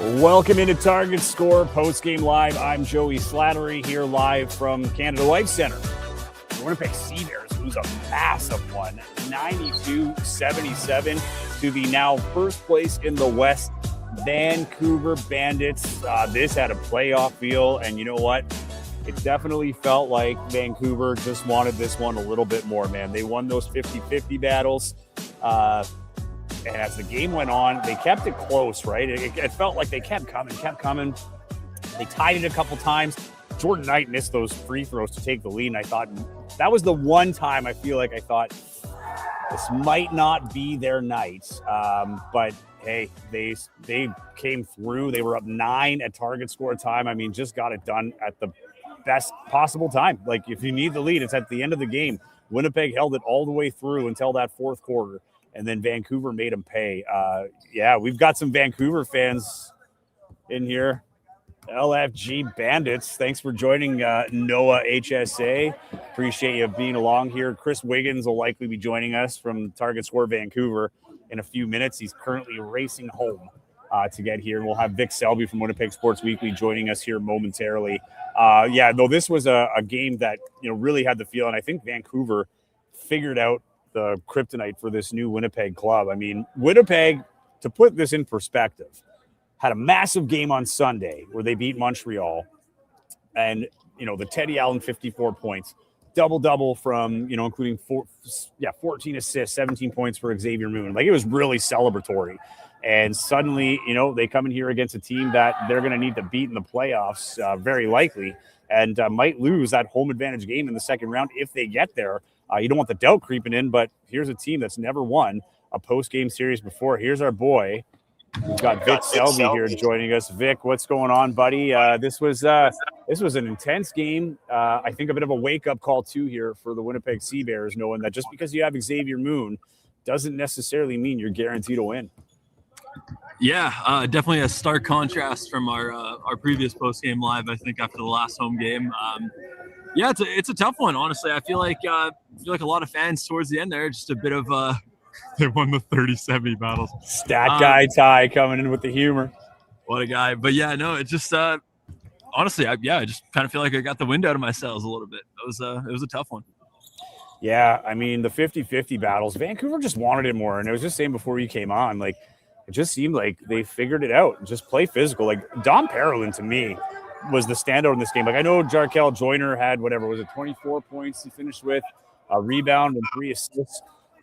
Welcome into Target Score Postgame Live. I'm Joey Slattery here live from Canada Life Center. The Winnipeg Sea Bears lose a massive one, 92-77 to the now first place in the West, Vancouver Bandits. This had a playoff feel, and you know what? It definitely felt like Vancouver just wanted this one a little bit more, man. They won those 50-50 battles. And as the game went on, they kept it close, right? It felt like they kept coming. They tied it a couple times. Jordan Knight missed those free throws to take the lead, and I thought that was the one time I thought this might not be their night. But hey, they came through. They were up 9 at target score time. I mean, just got it done at the best possible time. Like, if you need the lead, it's at the end of the game. Winnipeg held it all the way through until that fourth quarter. And then Vancouver made them pay. We've got some Vancouver fans in here. LFG Bandits, thanks for joining NOAA HSA. Appreciate you being along here. Chris Wiggins will likely be joining us from Target Score Vancouver in a few minutes. He's currently racing home to get here. We'll have Vic Selby from Winnipeg Sports Weekly joining us here momentarily. This was a game that really had the feel, and I think Vancouver figured out the kryptonite for this new Winnipeg club. I mean, Winnipeg, to put this in perspective, had a massive game on Sunday where they beat Montreal. And, the Teddy Allen 54 points, double-double from, including 14 assists, 17 points for Xavier Moon. Like, it was really celebratory. And suddenly, they come in here against a team that they're going to need to beat in the playoffs, very likely, and might lose that home advantage game in the second round if they get there. You don't want the doubt creeping in, but here's a team that's never won a post-game series before. Here's our boy. We've got Vic Selby here joining us. Vic, what's going on, buddy? This was an intense game. I think a bit of a wake-up call, too, here for the Winnipeg Sea Bears, knowing that just because you have Xavier Moon doesn't necessarily mean you're guaranteed to win. Yeah, definitely a stark contrast from our previous post-game live, I think, after the last home game. It's a tough one, honestly. I feel like a lot of fans towards the end there, just a bit of they won the 30-70 battles. Stat guy Ty coming in with the humor. What a guy. But yeah, no, it just honestly, I just kind of feel like I got the wind out of my sails a little bit. It was a tough one. Yeah, I mean, the 50-50 battles, Vancouver just wanted it more. And I was just saying before you came on, like, it just seemed like they figured it out. Just play physical. Like, Dom Perlin, to me, was the standout in this game. Like, I know Jarkel Joyner had 24 points he finished with, a rebound and 3 assists.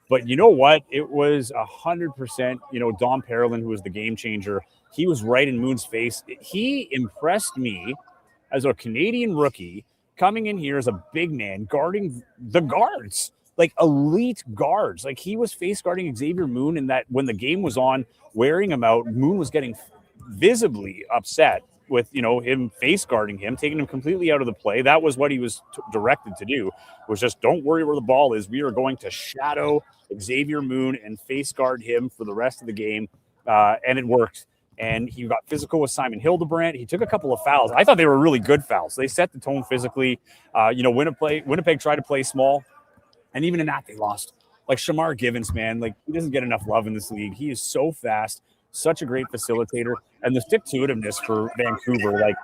But you know what? It was 100%, Dom Perlin, who was the game changer. He was right in Moon's face. He impressed me as a Canadian rookie coming in here as a big man, guarding the guards, like elite guards. Like, he was face guarding Xavier Moon, and that when the game was on, wearing him out, Moon was getting visibly upset with, him face guarding him, taking him completely out of the play. That was what he was directed to do, was just don't worry where the ball is. We are going to shadow Xavier Moon and face guard him for the rest of the game. And it worked. And he got physical with Simon Hildebrandt. He took a couple of fouls. I thought they were really good fouls. They set the tone physically. Winnipeg tried to play small, and even in that, they lost. Like Shamar Givens, man, like, he doesn't get enough love in this league. He is so fast, such a great facilitator, and the stick-to-itiveness for Vancouver. Like,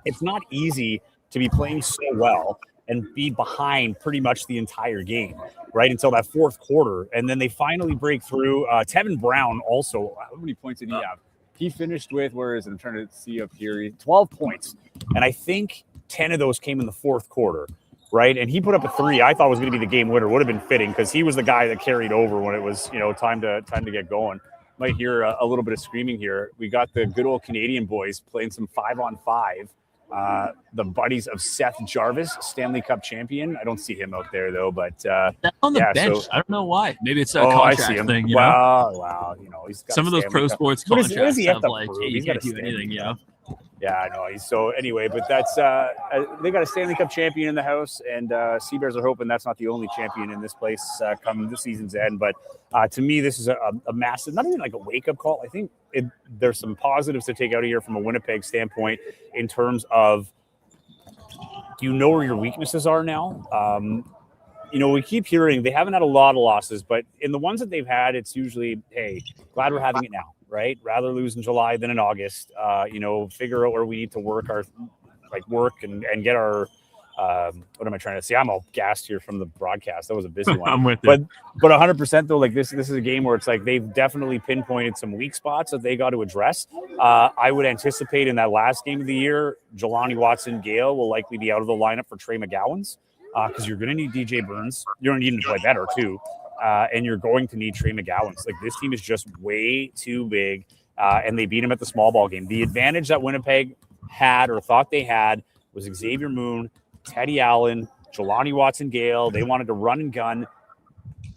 it's not easy to be playing so well and be behind pretty much the entire game, right, until that fourth quarter. And then they finally break through. Tevin Brown also, how many points did he have? He finished with, where is it? I'm trying to see up here. 12 points. And I think 10 of those came in the fourth quarter, right? And he put up a 3 I thought was going to be the game winner. Would have been fitting because he was the guy that carried over when it was, time to get going. Might hear a little bit of screaming here. We got the good old Canadian boys playing some 5-on-5. The buddies of Seth Jarvis, Stanley Cup champion. I don't see him out there though, but that's on the bench. So, I don't know why. Maybe it's a contract thing. Wow. He's got some of those pro sports contracts have like, hey, you can't do anything. Yeah, I know. So anyway, but that's they got a Stanley Cup champion in the house, and Sea Bears are hoping that's not the only champion in this place come the season's end. But to me, this is a massive, not even like a wake-up call. I think there's some positives to take out of here from a Winnipeg standpoint in terms of where your weaknesses are now. we keep hearing they haven't had a lot of losses, but in the ones that they've had, it's usually, hey, glad we're having it now, right? Rather lose in July than in August. Figure out where we need to work and get our. What am I trying to say? I'm all gassed here from the broadcast. That was a busy one. I'm with you. But 100% though, like this is a game where it's like they've definitely pinpointed some weak spots that they got to address. I would anticipate in that last game of the year, Jelani Watson-Gale will likely be out of the lineup for Trey McGowan's because you're going to need DJ Burns. You're going to need him to play better too, and you're going to need Trey McGowan's. Like this team is just way too big, and they beat him at the small ball game. The advantage that Winnipeg had or thought they had was Xavier Moon, Teddy Allen, Jelani Watson-Gale. They wanted to run and gun.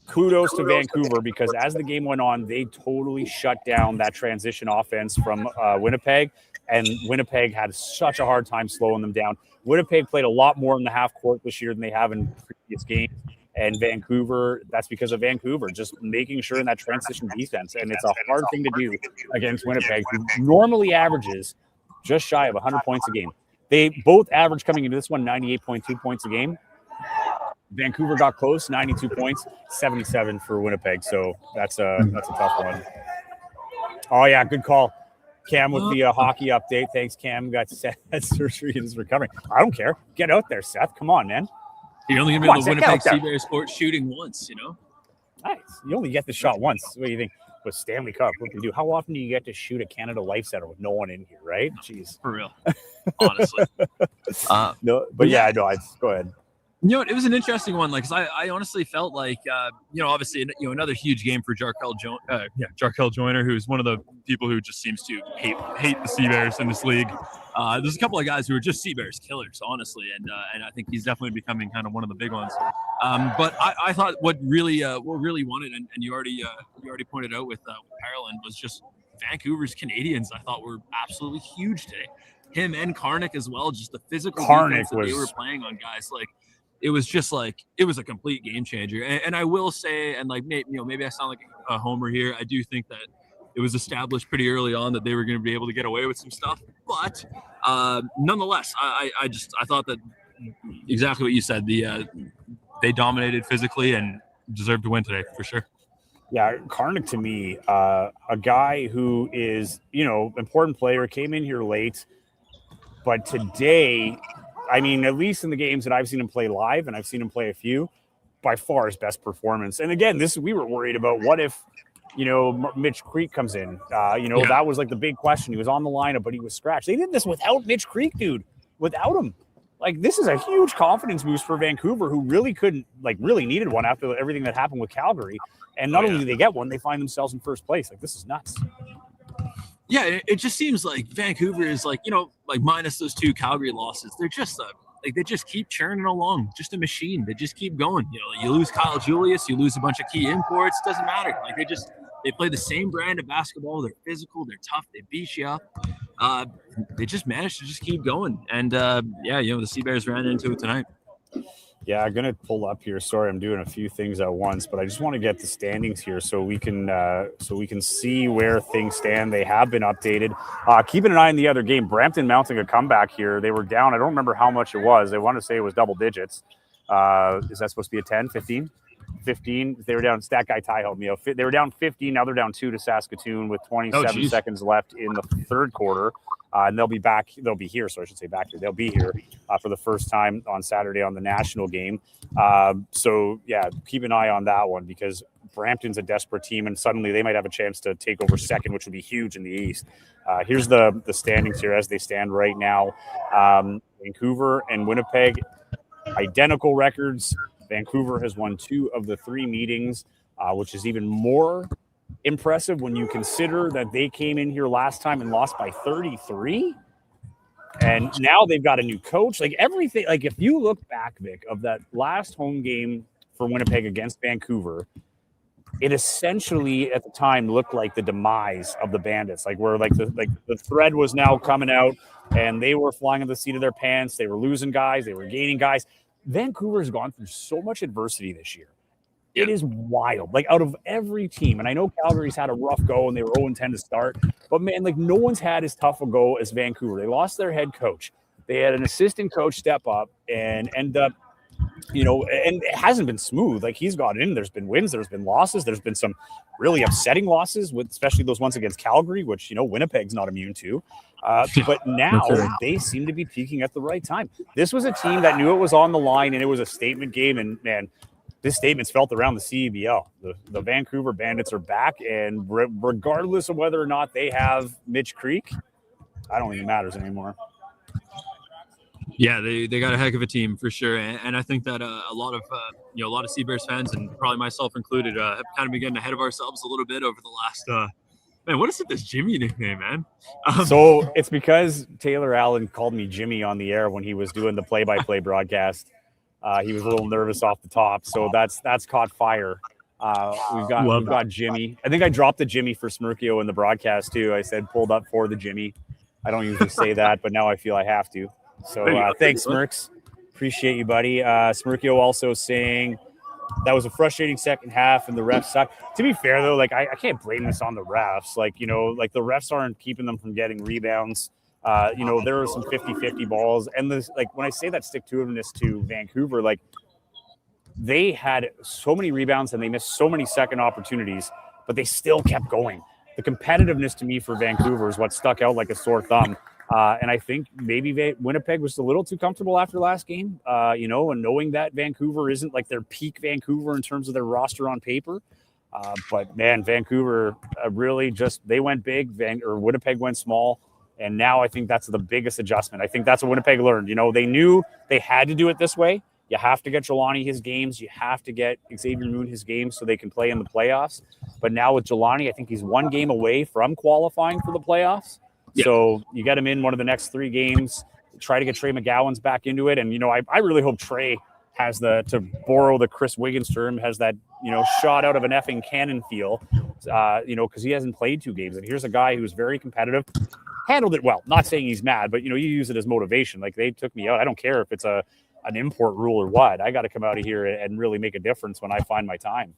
Kudos to Vancouver because as the game went on, they totally shut down that transition offense from Winnipeg, and Winnipeg had such a hard time slowing them down. Winnipeg played a lot more in the half court this year than they have in previous games, and Vancouver, that's because of Vancouver, just making sure in that transition defense, and it's a hard thing to do against Winnipeg, who normally averages just shy of 100 points a game. They both averaged coming into this one 98.2 points a game. Vancouver got close, 92 points, 77 for Winnipeg. So that's a tough one. Oh, yeah, good call. Cam with the hockey update. Thanks, Cam. Got surgery and is recovering. I don't care. Get out there, Seth. Come on, man. You're only going to be able to Winnipeg Seabear Sports shooting once, Nice. You only get the shot once. What do you think? With Stanley Cup, what can you do? How often do you get to shoot at Canada Life Center with no one in here, right? Jeez. For real. Honestly. No, but yeah, no, go ahead. It was an interesting one. Like, 'cause I honestly felt like, obviously, another huge game for Jarkel Joyner, who's one of the people who just seems to hate the Seabears in this league. There's a couple of guys who are just Seabears killers, honestly, and I think he's definitely becoming kind of one of the big ones. But I thought what really wanted, and you already pointed out with Parolin, was just Vancouver's Canadians. I thought were absolutely huge today. Him and Karnik as well, just the physical defense that they were playing on guys like. It was just like it was a complete game changer, and I will say, and like maybe I sound like a homer here. I do think that it was established pretty early on that they were going to be able to get away with some stuff, but nonetheless, I thought that exactly what you said. They dominated physically and deserved to win today for sure. Yeah, Karnik to me, a guy who is important player, came in here late, but today. I mean, at least in the games that I've seen him play live, and I've seen him play a few, by far his best performance. And again, we were worried about what if, Mitch Creek comes in. That was like the big question. He was on the lineup, but he was scratched. They did this without Mitch Creek, dude. Without him. Like, this is a huge confidence boost for Vancouver, who really really needed one after everything that happened with Calgary. And not only do they get one, they find themselves in first place. Like, this is nuts. Yeah, it just seems like Vancouver is like minus those two Calgary losses. They're just they just keep churning along, just a machine. They just keep going. You lose Kyle Julius, you lose a bunch of key imports. Doesn't matter. Like they play the same brand of basketball. They're physical. They're tough. They beat you up. They just managed to just keep going. And the Seabears ran into it tonight. Yeah, I'm gonna pull up here. Sorry, I'm doing a few things at once, but I just want to get the standings here so we can see where things stand. They have been updated. Keeping an eye on the other game, Brampton mounting a comeback here. They were down. I don't remember how much it was. They want to say it was double digits. Is that supposed to be a 10, 15? 15. They were down. Stat guy Ty helped me out. They were down 15. Now they're down 2 to Saskatoon with 27 seconds left in the third quarter. And they'll be back. They'll be here. So I should say back here. They'll be here for the first time on Saturday on the national game. So yeah, keep an eye on that one because Brampton's a desperate team, and suddenly they might have a chance to take over second, which would be huge in the East. Here's the standings here as they stand right now. Vancouver and Winnipeg, identical records. Vancouver has won 2 of the 3 meetings, which is even more impressive when you consider that they came in here last time and lost by 33. And now they've got a new coach. Like everything, like if you look back, Vic, of that last home game for Winnipeg against Vancouver, it essentially at the time looked like the demise of the Bandits. Like where the thread was now coming out and they were flying on the seat of their pants. They were losing guys. They were gaining guys. Vancouver's gone through so much adversity this year. It is wild. Like out of every team, and I know Calgary's had a rough go and they were 0-10 to start, but man, like no one's had as tough a go as Vancouver. They lost their head coach. They had an assistant coach step up and end up and it hasn't been smooth. Like, he's got in. There's been wins. There's been losses. There's been some really upsetting losses, with especially those ones against Calgary, which, Winnipeg's not immune to. But now they seem to be peaking at the right time. This was a team that knew it was on the line, and it was a statement game. And, man, this statement's felt around the CEBL. The Vancouver Bandits are back, and regardless of whether or not they have Mitch Creek, I don't think it matters anymore. Yeah, they got a heck of a team for sure, and I think that a lot of Sea Bears fans, and probably myself included, have kind of been getting ahead of ourselves a little bit over the last. Man, what is it? This Jimmy nickname, man. So it's because Taylor Allen called me Jimmy on the air when he was doing the play-by-play broadcast. He was a little nervous off the top, so that's caught fire. We've got Jimmy. I think I dropped the Jimmy for Smirkio in the broadcast too. I said pulled up for the Jimmy. I don't usually say that, but now I feel I have to. So thanks, Smirks. Appreciate you, buddy. Smirkio also saying that was a frustrating second half and the refs suck. To be fair, though, like I can't blame this on the refs. Like the refs aren't keeping them from getting rebounds. There were some 50-50 balls. And this, like, when I say that stick-to-itiveness to Vancouver, like, they had so many rebounds and they missed so many second opportunities, but they still kept going. The competitiveness to me for Vancouver is what stuck out like a sore thumb. And I think maybe Winnipeg was a little too comfortable after last game, and knowing that Vancouver isn't like their peak Vancouver in terms of their roster on paper. But, man, Vancouver really they went big, Winnipeg went small. And now I think that's the biggest adjustment. I think that's what Winnipeg learned. They knew they had to do it this way. You have to get Jelani his games. You have to get Xavier Moon his games so they can play in the playoffs. But now with Jelani, I think he's one game away from qualifying for the playoffs. Yeah. So you get him in one of the next 3 games, try to get Trey McGowan's back into it. And, I really hope Trey has to borrow the Chris Wiggins term, has that, shot out of an effing cannon feel, because he hasn't played 2 games. And here's a guy who's very competitive, handled it well. Not saying he's mad, but, you use it as motivation. Like, they took me out. I don't care if it's an import rule or what. I got to come out of here and really make a difference when I find my time.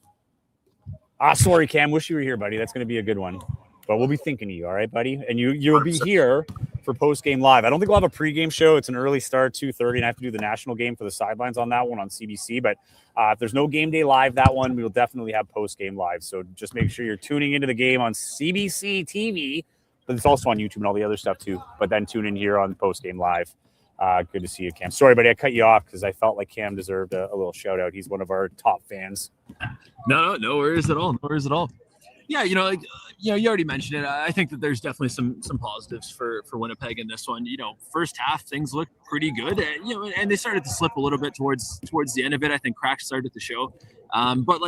Sorry, Cam. Wish you were here, buddy. That's going to be a good one. But we'll be thinking of you, all right, buddy? And you'll be here for Postgame Live. I don't think we'll have a pregame show. It's an early start, 2:30, and I have to do the national game for the sidelines on that one on CBC. But if there's no game day live, that one, we will definitely have Postgame Live. So just make sure you're tuning into the game on CBC TV, but it's also on YouTube and all the other stuff too. But then tune in here on Postgame Live. Good to see you, Cam. Sorry, buddy, I cut you off because I felt like Cam deserved a little shout out. He's one of our top fans. No worries at all. No worries at all. Yeah, you already mentioned it. I think that there's definitely some positives for Winnipeg in this one. First half things looked pretty good, and they started to slip a little bit towards the end of it. I think cracks started to show. But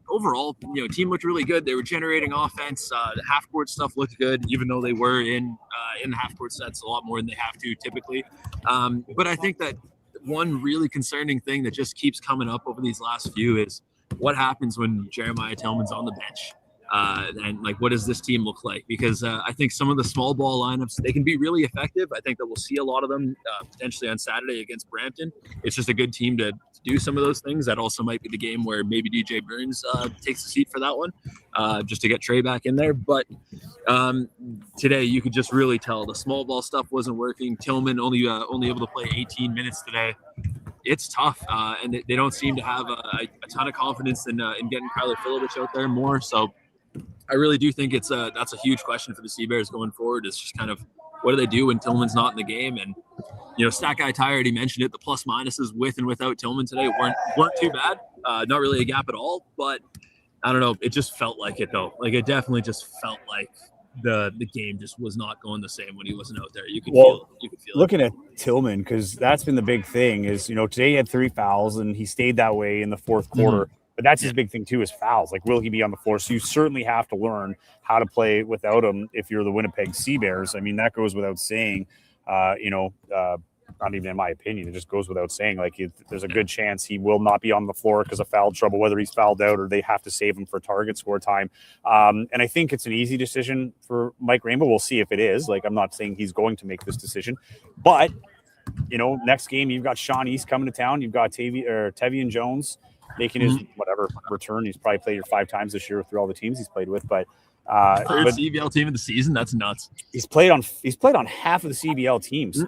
overall, team looked really good. They were generating offense. The half court stuff looked good, even though they were in the half court sets a lot more than they have to typically. But I think that one really concerning thing that just keeps coming up over these last few is what happens when Jeremiah Tillman's on the bench. And what does this team look like? Because I think some of the small ball lineups, they can be really effective. I think that we'll see a lot of them potentially on Saturday against Brampton. It's just a good team to do some of those things. That also might be the game where maybe DJ Burns takes the seat for that one, just to get Trey back in there. But today you could just really tell the small ball stuff wasn't working. Tillman only able to play 18 minutes today. It's tough, and they don't seem to have a ton of confidence in getting Kyler Filovich out there more. So I really do think that's a huge question for the Sea Bears going forward. It's just kind of what do they do when Tillman's not in the game? And Stat Guy Ty already mentioned it. The plus minuses with and without Tillman today weren't too bad. Not really a gap at all, but I don't know. It just felt like it though. Like it definitely just felt like the game just was not going the same when he wasn't out there. You could feel it. Looking at Tillman, because that's been the big thing is today he had 3 fouls and he stayed that way in the fourth quarter. Mm-hmm. But that's his big thing, too, is fouls. Like, will he be on the floor? So you certainly have to learn how to play without him if you're the Winnipeg Sea Bears. I mean, that goes without saying, not even in my opinion. It just goes without saying. Like, there's a good chance he will not be on the floor because of foul trouble, whether he's fouled out or they have to save him for target score time. And I think it's an easy decision for Mike Rainbow. We'll see if it is. Like, I'm not saying he's going to make this decision. But, next game, you've got Sean East coming to town. You've got Tevian Jones making his return. He's probably played 5 times this year through all the teams he's played with. But third CBL team of the season, that's nuts. He's played on half of the CBL teams.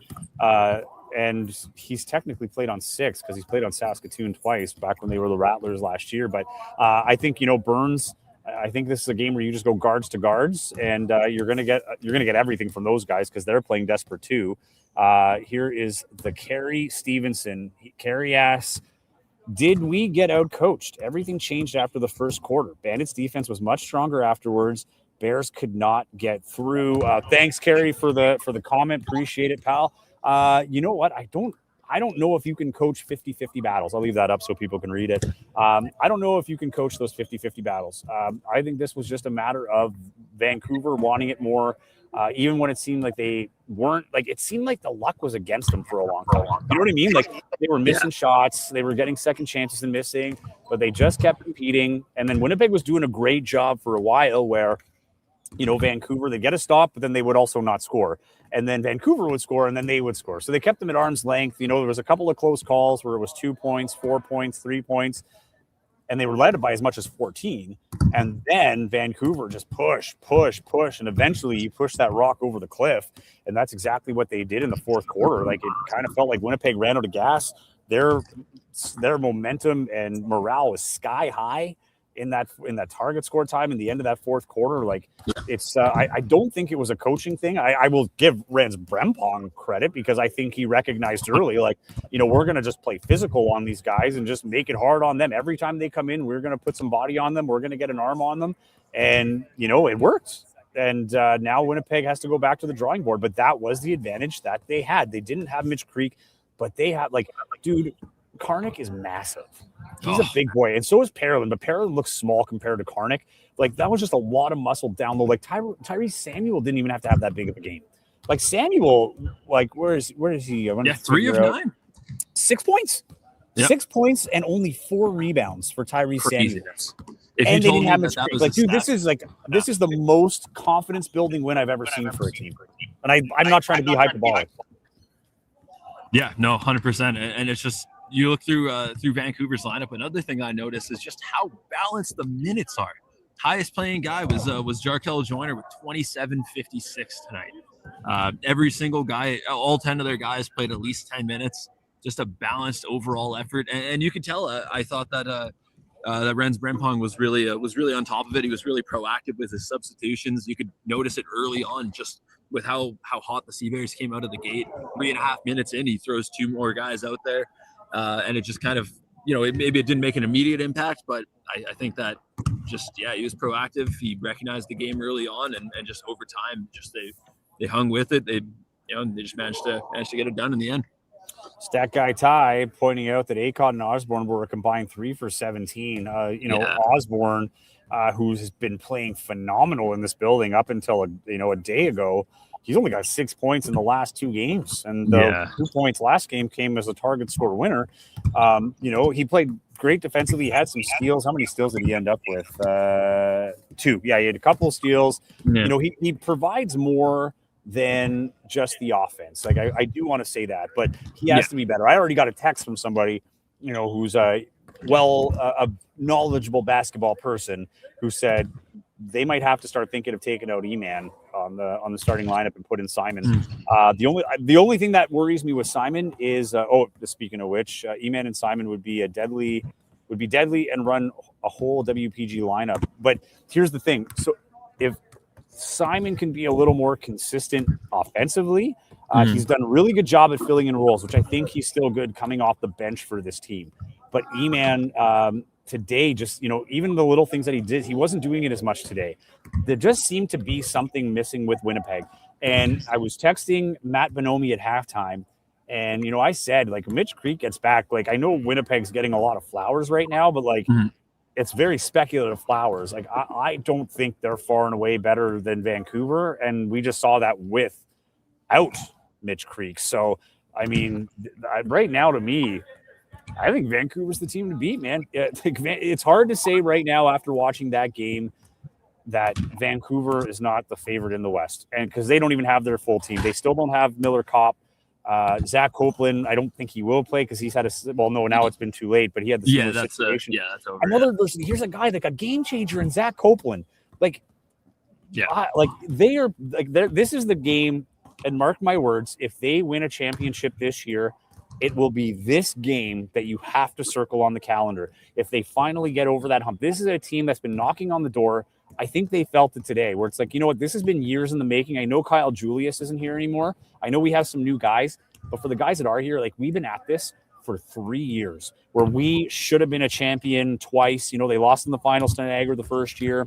and he's technically played on 6 because he's played on Saskatoon twice back when they were the Rattlers last year. But I think, Burns, I think this is a game where you just go guards to guards, and you're gonna get everything from those guys because they're playing desperate too. Here is the Carey Stevenson. Carey asks, did we get out coached? Everything changed after the first quarter. Bandits defense was much stronger afterwards. Bears could not get through. Thanks, Carey, for the comment. Appreciate it, pal. You know what? I don't know if you can coach 50-50 battles. I'll leave that up so people can read it. I don't know if you can coach those 50-50 battles. I think this was just a matter of Vancouver wanting it more. Even when it seemed like they weren't, like, it seemed like the luck was against them for a long time. You know what I mean? Like, they were missing shots, they were getting second chances and missing, but they just kept competing. And then Winnipeg was doing a great job for a while where, Vancouver, they get a stop, but then they would also not score. And then Vancouver would score, and then they would score. So they kept them at arm's length. There was a couple of close calls where it was 2 points, 4 points, 3 points, and they were led by as much as 14. And then Vancouver just push, and eventually you push that rock over the cliff. And that's exactly what they did in the fourth quarter. Like, it kind of felt like Winnipeg ran out of gas. Their momentum and morale was sky high in that target score time in the end of that fourth quarter. Like, it's I don't think it was a coaching thing. I will give Rens Brempong credit because I think he recognized early, like, we're going to just play physical on these guys and just make it hard on them. Every time they come in, we're going to put some body on them. We're going to get an arm on them. And, it worked. And now Winnipeg has to go back to the drawing board. But that was the advantage that they had. They didn't have Mitch Creek, but they had, dude, Karnik is massive. He's a big boy, and so is Parolin, but Parolin looks small compared to Karnik. Like, that was just a lot of muscle down low. Like, Tyrese Samuel didn't even have to have that big of a game. Like, Samuel, like, where is he? 3 of 9. 6 points. Yep. 6 points and only 4 rebounds for Tyrese Samuel. And they didn't have Mitch Creek. Like, dude, this is the most confidence building win I've ever seen for a team. And I'm not trying to be hyperbolic. Yeah, no, 100%. And it's just, you look through Vancouver's lineup. Another thing I noticed is just how balanced the minutes are. Highest playing guy was Jarkel Joyner with 27:56 tonight. Every single guy, all 10 of their guys played at least 10 minutes. Just a balanced overall effort, and you could tell. I thought that Rens Brempong was really on top of it. He was really proactive with his substitutions. You could notice it early on, just with how hot the Sea Bears came out of the gate. 3.5 minutes in, he throws 2 more guys out there. And it just kind of, maybe it didn't make an immediate impact, but I think that just, he was proactive. He recognized the game early on, and just over time, just they hung with it. They just managed to get it done in the end. Stat Guy Ty pointing out that Akot and Osborne were a combined 3 for 17. Osborne, who's been playing phenomenal in this building up until a day ago. He's only got 6 points in the last 2 games, and the 2 points last game came as a target score winner. He played great defensively. He had some steals. How many steals did he end up with? 2. Yeah, he had a couple of steals. Yeah. He provides more than just the offense. Like, I do want to say that, but he has to be better. I already got a text from somebody, who's a knowledgeable basketball person who said they might have to start thinking of taking out E-Man on the starting lineup and put in Simon. The only thing that worries me with Simon is speaking of which, E-Man and Simon would be deadly and run a whole WPG lineup. But here's the thing: so if Simon can be a little more consistent offensively, he's done a really good job at filling in roles, which I think he's still good coming off the bench for this team. But E-Man today, just, even the little things that he did, he wasn't doing it as much today. There just seemed to be something missing with Winnipeg. And I was texting Matt Bonomi at halftime, and, I said, like, Mitch Creek gets back. Like, I know Winnipeg's getting a lot of flowers right now, but, like, it's very speculative flowers. Like, I don't think they're far and away better than Vancouver, and we just saw that without Mitch Creek. So, I mean, right now, to me, I think Vancouver's the team to beat, man. It's hard to say right now after watching that game that Vancouver is not the favorite in the West, and because they don't even have their full team. They still don't have Miller Kopp. Zach Copeland, I don't think he will play because he's had now it's been too late, but he had the situation. That's over. Another person, here's a guy that got game changer in Zach Copeland. This is the game And mark my words, if they win a championship this year, it will be this game that you have to circle on the calendar. If they finally get over that hump, this is a team that's been knocking on the door. I think they felt it today, where it's like, you know what, this has been years in the making. I know Kyle Julius isn't here anymore. I know we have some new guys, but for the guys that are here, like, we've been at this for 3 years, where we should have been a champion twice. You know, they lost in the finals to Niagara the first year.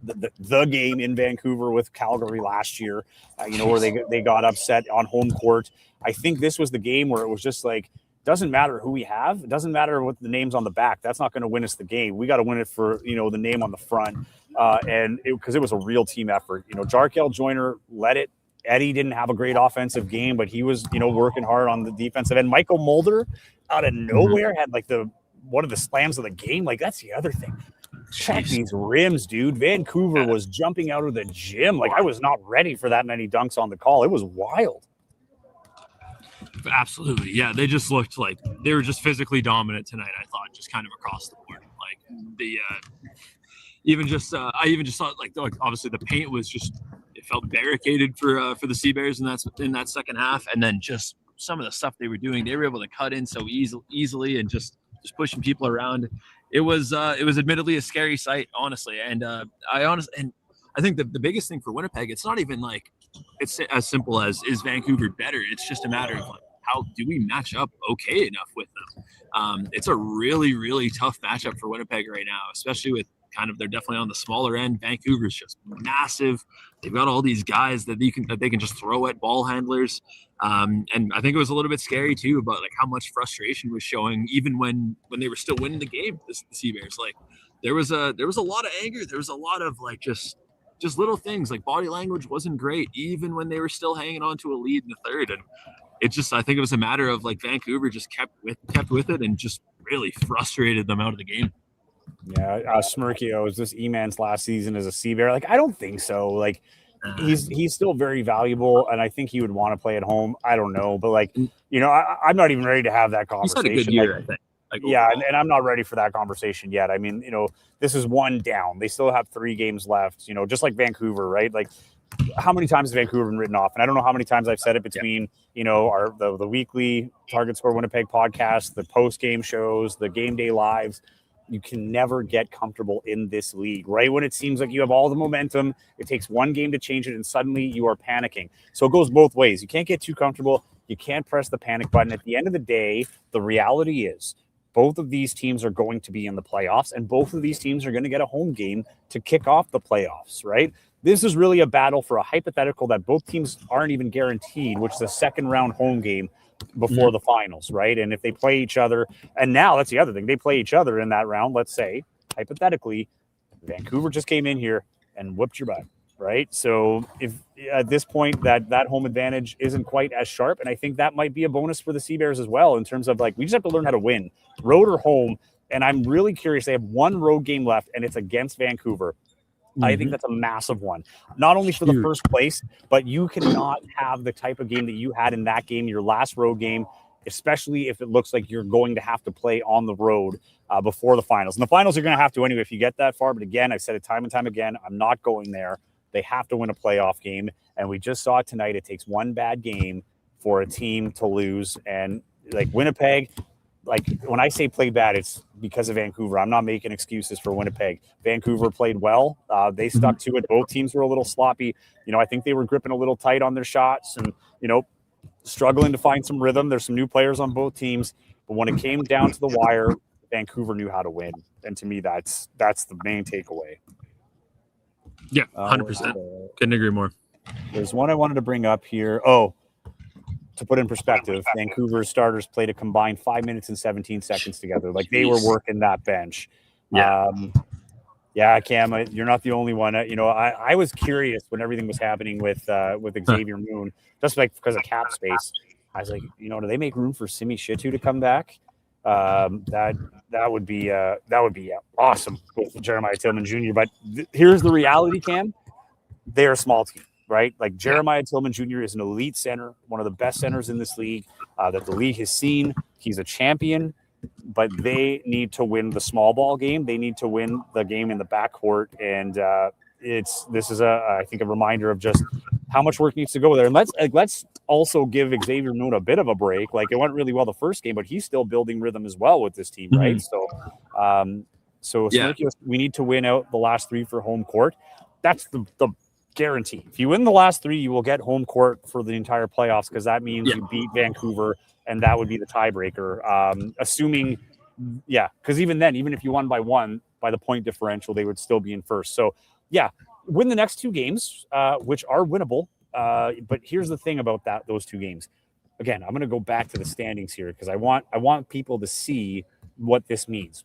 The game in Vancouver with Calgary last year, where they got upset on home court. I think this was the game where it was just like, doesn't matter who we have. It doesn't matter what the name's on the back. That's not going to win us the game. We got to win it for, the name on the front. And because it was a real team effort. Jarkel Joyner led it. Eddie didn't have a great offensive game, but he was, working hard on the defensive end. Michael Mulder out of nowhere had like one of the slams of the game. Like, that's the other thing. Check these rims, dude. Vancouver was jumping out of the gym. Like, I was not ready for that many dunks on the call. It was wild. Absolutely. Yeah. They just looked like they were just physically dominant tonight. I thought, just kind of across the board. Like, I even just saw like obviously the paint was just, it felt barricaded for the Sea Bears in that second half. And then just some of the stuff they were doing, they were able to cut in so easily and just pushing people around. It was admittedly a scary sight, honestly. And I think the biggest thing for Winnipeg, it's not even like it's as simple as, is Vancouver better? It's just a matter of like, how do we match up okay enough with them? It's a really, really tough matchup for Winnipeg right now, especially with they're definitely on the smaller end. Vancouver's just massive. They've got all these guys that they can just throw at ball handlers. And I think it was a little bit scary too about like how much frustration was showing even when they were still winning the game. The Sea Bears, like there was a lot of anger. There was a lot of like just little things, like body language wasn't great even when they were still hanging on to a lead in the third. And I think it was a matter of like Vancouver just kept with it and just really frustrated them out of the game. Yeah, Smirkio, is this E-Man's last season as a Sea Bear? Like, I don't think so. Like, he's still very valuable, and I think he would want to play at home. I don't know, but like, I'm not even ready to have that conversation. He's had a good year, I think. Yeah, and I'm not ready for that conversation yet. I mean, this is one down. They still have 3 games left. Just like Vancouver, right? Like, how many times has Vancouver been written off? And I don't know how many times I've said it between, the weekly Target Score Winnipeg podcast, the post-game shows, the game day lives. You can never get comfortable in this league. Right when it seems like you have all the momentum, it takes one game to change it, and suddenly you are panicking. So it goes both ways. You can't get too comfortable. You can't press the panic button. At the end of the day, the reality is both of these teams are going to be in the playoffs, and both of these teams are going to get a home game to kick off the playoffs, right? This is really a battle for a hypothetical that both teams aren't even guaranteed, which is a second-round home game before the finals, right? And if they play each other, and now that's the other thing, they play each other in that round, let's say, hypothetically, Vancouver just came in here and whooped your butt, right? So if at this point that home advantage isn't quite as sharp, and I think that might be a bonus for the Sea Bears as well, in terms of like, we just have to learn how to win, road or home. And I'm really curious, they have one road game left, and it's against Vancouver. I think that's a massive one, not only for the first place, but you cannot have the type of game that you had in that game, your last road game, especially if it looks like you're going to have to play on the road before the finals. And the finals are going to have to anyway if you get that far. But again, I've said it time and time again, I'm not going there. They have to win a playoff game. And we just saw it tonight. It takes one bad game for a team to lose. And like Winnipeg, like when I say played bad, it's because of Vancouver. I'm not making excuses for Winnipeg. Vancouver played well. They stuck to it. Both teams were a little sloppy. I think they were gripping a little tight on their shots and, struggling to find some rhythm. There's some new players on both teams. But when it came down to the wire, Vancouver knew how to win. And to me, that's the main takeaway. Yeah, 100%. Couldn't agree more. There's one I wanted to bring up here. Oh, to put in perspective, Vancouver starters played a combined 5 minutes and 17 seconds together. Like they were working that bench. Yeah. Cam, you're not the only one. I was curious when everything was happening with Xavier Moon, just like because of cap space. I was like, do they make room for Simi Shitu to come back? That would be awesome with Jeremiah Tillman Jr. But here's the reality, Cam. They're a small team. Right? Like Jeremiah Tillman Jr. is an elite center, one of the best centers in this league that the league has seen. He's a champion, but they need to win the small ball game. They need to win the game in the backcourt. And this is I think a reminder of just how much work needs to go there. And let's also give Xavier Moon a bit of a break. Like, it went really well the first game, but he's still building rhythm as well with this team, right? So Smirky, we need to win out the last 3 for home court. That's the guarantee. If you win the last 3, you will get home court for the entire playoffs, because that means you beat Vancouver, and that would be the tiebreaker. Assuming, because even then, even if you won by 1 by the point differential, they would still be in first. So, win the next 2 games, which are winnable. But here's the thing about those 2 games. Again, I'm going to go back to the standings here, because I want people to see what this means.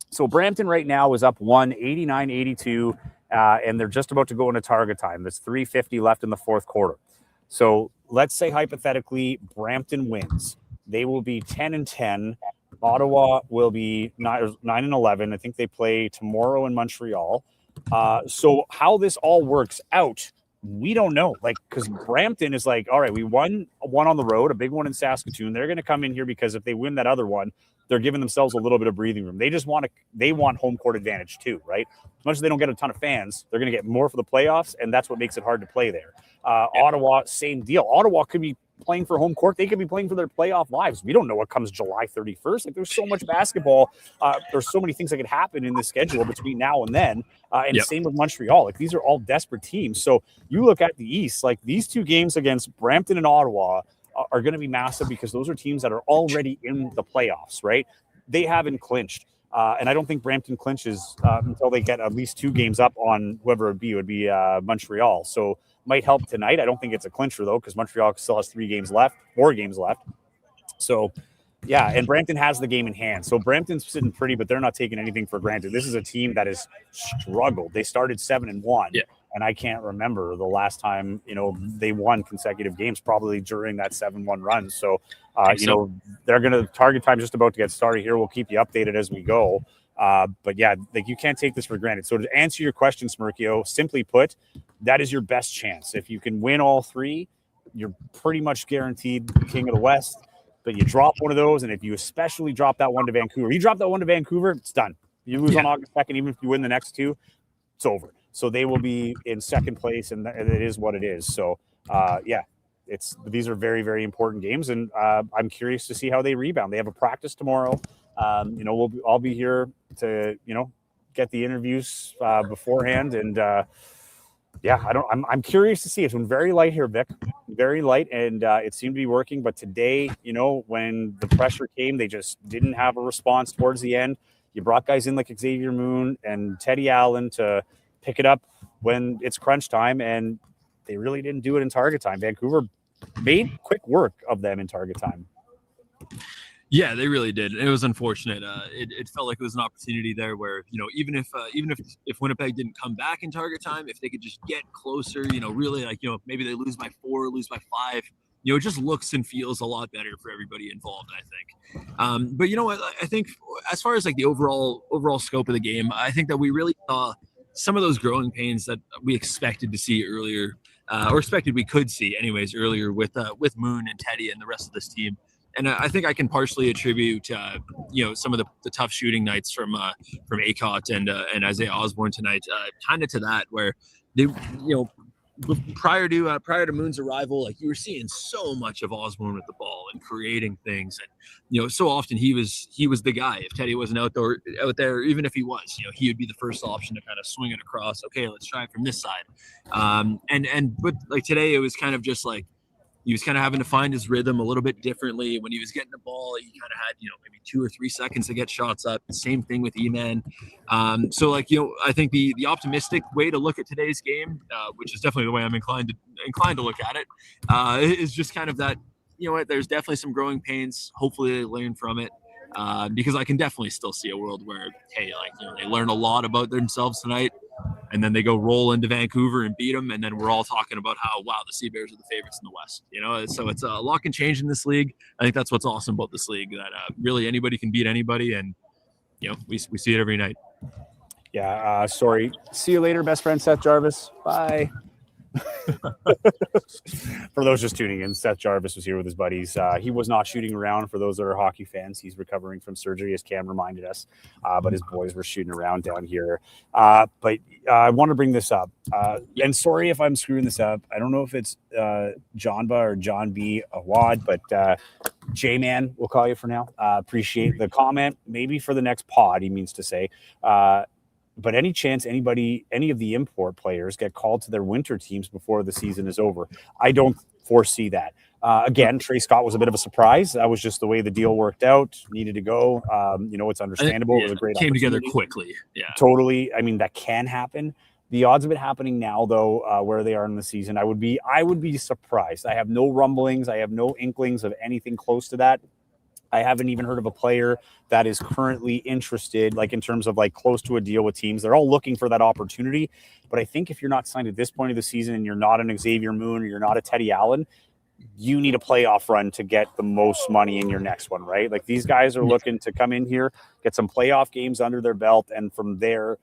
So Brampton right now is up 89-82, and they're just about to go into target time. There's 3:50 left in the fourth quarter. So let's say hypothetically Brampton wins. They will be 10-10. Ottawa will be 9-11. I think they play tomorrow in Montreal. So how this all works out, we don't know. Like, because Brampton is like, all right, we won one on the road, a big one in Saskatoon. They're going to come in here because if they win that other one, they're giving themselves a little bit of breathing room. They want home court advantage too, right? As much as they don't get a ton of fans, they're going to get more for the playoffs, and that's what makes it hard to play there. Ottawa, same deal. Ottawa could be playing for home court. They could be playing for their playoff lives. We don't know what comes July 31st. Like, there's so much basketball. There's so many things that could happen in the schedule between now and then. Same with Montreal. Like, these are all desperate teams. So you look at the East, like these 2 games against Brampton and Ottawa are going to be massive, because those are teams that are already in the playoffs, right? They haven't clinched. And I don't think Brampton clinches until they get at least 2 games up on whoever it would be Montreal. So might help tonight. I don't think it's a clincher, though, because Montreal still has 4 games left. So, and Brampton has the game in hand. So Brampton's sitting pretty, but they're not taking anything for granted. This is a team that has struggled. They started 7-1, and I can't remember the last time, they won consecutive games, probably during that 7-1 run. So, they're going to target time just about to get started here. We'll keep you updated as we go. But you can't take this for granted. So to answer your question, Smirkio, simply put, that is your best chance. If you can win all 3, you're pretty much guaranteed king of the West. But you drop one of those, and if you especially drop that one to Vancouver, it's done. You lose on August 2nd, even if you win the next 2, it's over. So they will be in second place, and it is what it is. So, these are very, very important games, and I'm curious to see how they rebound. They have a practice tomorrow. I'll be here to, get the interviews beforehand, and I'm curious to see. It's been very light here, Vic, very light, and it seemed to be working. But today, when the pressure came, they just didn't have a response towards the end. You brought guys in like Xavier Moon and Teddy Allen to pick it up when it's crunch time, and they really didn't do it in target time. Vancouver made quick work of them in target time. Yeah, they really did. It was unfortunate. It felt like it was an opportunity there where, even if Winnipeg didn't come back in target time, if they could just get closer, really maybe they lose by 4, lose by 5, it just looks and feels a lot better for everybody involved, I think. But you know what? I think as far as like the overall scope of the game, I think that we really saw some of those growing pains that we expected to see earlier, or expected we could see anyways earlier with Moon and Teddy and the rest of this team. And I think I can partially attribute, some of the tough shooting nights from Acott and Isaiah Osborne tonight, kind of to that, where they, prior to Moon's arrival, like you were seeing so much of Osborne with the ball and creating things, and so often he was the guy. If Teddy wasn't out there, even if he was, he would be the first option to kind of swing it across. Okay, let's try it from this side. But like today, it was kind of just like, he was kind of having to find his rhythm a little bit differently. When he was getting the ball, he kind of had, maybe 2 or 3 seconds to get shots up. Same thing with E-Man. So I think the optimistic way to look at today's game, which is definitely the way I'm inclined to look at it, is just kind of that, there's definitely some growing pains. Hopefully they learn from it. Because I can definitely still see a world where, hey, they learn a lot about themselves tonight, and then they go roll into Vancouver and beat them, and then we're all talking about how, wow, the Sea Bears are the favorites in the West. So it's a lot can change in this league. I think that's what's awesome about this league, that really anybody can beat anybody, and we see it every night. Yeah. Sorry. See you later, best friend Seth Jarvis. Bye. For those just tuning in, Seth Jarvis was here with his buddies. He was not shooting around. For those that are hockey fans, he's recovering from surgery, as Cam reminded us. But his boys were shooting around down here. But I want to bring this up. And sorry if I'm screwing this up. I don't know if it's Johnba or John B. Awad, but J-Man, we'll call you for now. Appreciate the comment. Maybe for the next pod, he means to say. But any chance any of the import players get called to their winter teams before the season is over? I don't foresee that. Again, Trey Scott was a bit of a surprise. That was just the way the deal worked out. Needed to go. It's understandable. It was a great came together quickly. Yeah, totally. I mean, that can happen. The odds of it happening now, though, where they are in the season, I would be surprised. I have no rumblings. I have no inklings of anything close to that. I haven't even heard of a player that is currently interested, like in terms of like close to a deal with teams. They're all looking for that opportunity. But I think if you're not signed at this point of the season and you're not an Xavier Moon or you're not a Teddy Allen, you need a playoff run to get the most money in your next one, right? Like these guys are looking to come in here, get some playoff games under their belt. And from there,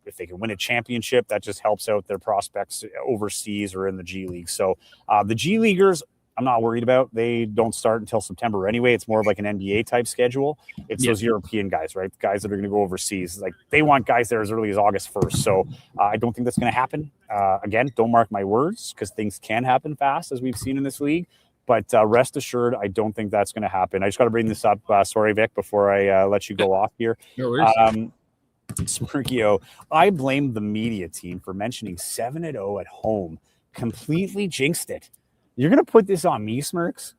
if they can win a championship, that just helps out their prospects overseas or in the G League. So the G Leaguers, I'm not worried about. They don't start until September anyway. It's more of like an NBA type schedule. It's those European guys, right? Guys that are going to go overseas. Like they want guys there as early as August 1st. So I don't think that's going to happen. Again, don't mark my words because things can happen fast as we've seen in this league. But rest assured, I don't think that's going to happen. I just got to bring this up. Sorry, Vic, before I let you go off here. No worries. Smirkio, I blame the media team for mentioning 7-0 at home. Completely jinxed it. You're going to put this on me, Smirks?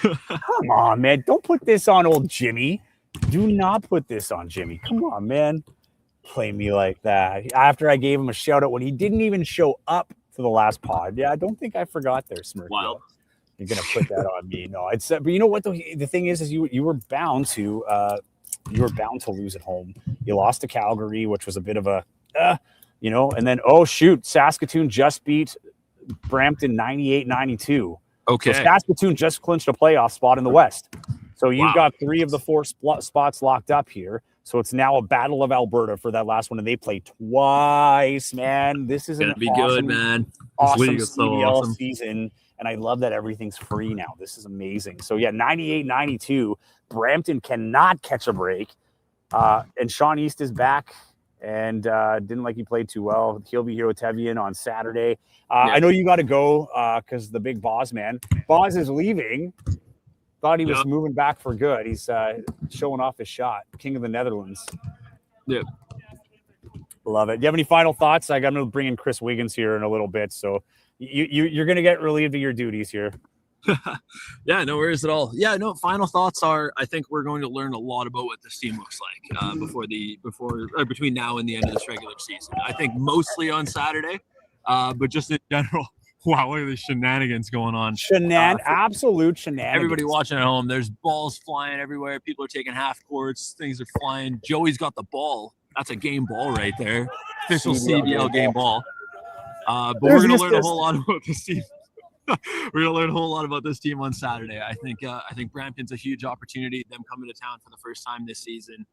Come on, man. Don't put this on old Jimmy. Do not put this on Jimmy. Come on, man. Play me like that. After I gave him a shout out when he didn't even show up to the last pod. Yeah, I don't think I forgot there, Smirk. Wow. You're going to put that on me. No, but you know what, though? The thing is you were bound to lose at home. You lost to Calgary, which was a bit of a, and then, oh, shoot, Saskatoon just beat Brampton 98-92. Okay. So Saskatoon just clinched a playoff spot in the West. So you've got 3 of the 4 spots locked up here. So it's now a battle of Alberta for that last one, and they play twice, man. This is gonna be good, man. Awesome CBL season, and I love that everything's free now. This is amazing. So, 98-92. Brampton cannot catch a break. And Sean East is back and didn't like he played too well. He'll be here with Tevian on Saturday. I know you got to go because the big Boz man. Boz is leaving. Thought he was moving back for good. He's showing off his shot. King of the Netherlands. Yeah. Love it. Do you have any final thoughts? I'm going to bring in Chris Wiggins here in a little bit. So you're going to get relieved of your duties here. Yeah, no worries at all. Yeah, no, final thoughts are I think we're going to learn a lot about what this team looks like between now and the end of this regular season. I think mostly on Saturday, but just in general. Wow, look at the shenanigans going on. Absolute shenanigans. Everybody watching at home, there's balls flying everywhere. People are taking half courts. Things are flying. Joey's got the ball. That's a game ball right there. Official CBL game ball. But we're going to learn a whole lot about this team. We're going to learn a whole lot about this team on Saturday. I think Brampton's a huge opportunity. Them coming to town for the first time this season.